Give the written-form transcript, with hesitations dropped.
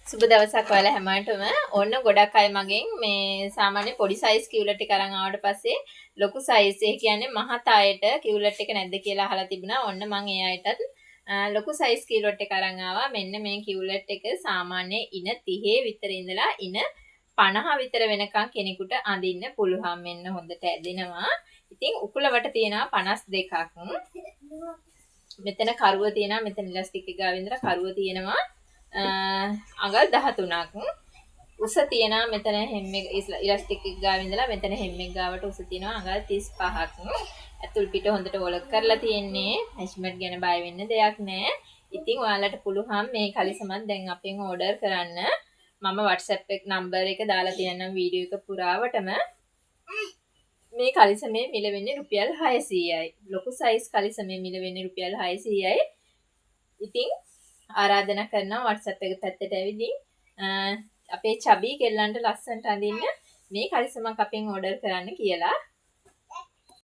සුබ දවසක් ඔයාලා හැමෝටම. ඔන්න ගොඩක් අය මගෙන් මේ සාමාන්‍ය පොඩි සයිස් කිව්ලට් එක අරන් ආවට පස්සේ ලොකු සයිස් ඒ කියන්නේ මහත අයට කිව්ලට් එක නැද්ද කියලා අහලා තිබුණා. ඔන්න මම ඒ අයටත් ලොකු සයිස් කිව්ලට් එක අරන් ආවා. මෙන්න මේ කිව්ලට් එක සාමාන්‍ය ඉන 30 විතර ඉඳලා ඉන 50 විතර වෙනකන් කෙනෙකුට අඳින්න පුළුවන්. මෙන්න හොඳට ඇදෙනවා. ඉතින් උකුලවට තියෙනවා 52ක්. මෙතන කරුව තියෙනවා. මෙතන ඉලාස්ටික් එක ගාව ඉඳලා කරුව තියෙනවා. අඟල් 13ක් උස තියෙනවා. මෙතන හැම්මේ ඉලාස්ටික් එක ගාව ඉඳලා මෙතන හැම්මේ ගාවට උස තියෙනවා අඟල් 35ක්. ඇතුල් පිට හොඳට වොලක් කරලා තියෙන්නේ. මෙෂර්මන්ට් ගැන බය වෙන්න දෙයක් නැහැ. ඉතින් ඔයාලට පුළුවන් මේ කලිසමත් දැන් අපෙන් ඕඩර් කරන්න. මම WhatsApp එක නම්බර් එක දාලා තියෙනම් වීඩියෝ එක පුරාවටම. මේ කලිසමේ මිල වෙන්නේ රුපියල් 600යි. ලොකු සයිස් කලිසමේ මිල වෙන්නේ රුපියල් 600යි. ඉතින් ආරාධනා කරනවා WhatsApp එක පැත්තට ඇවිදින් අපේ චබී කෙල්ලන්ට ලස්සනට අඳින්න මේ කලිසමක් අපෙන් ඕඩර් කරන්න කියලා.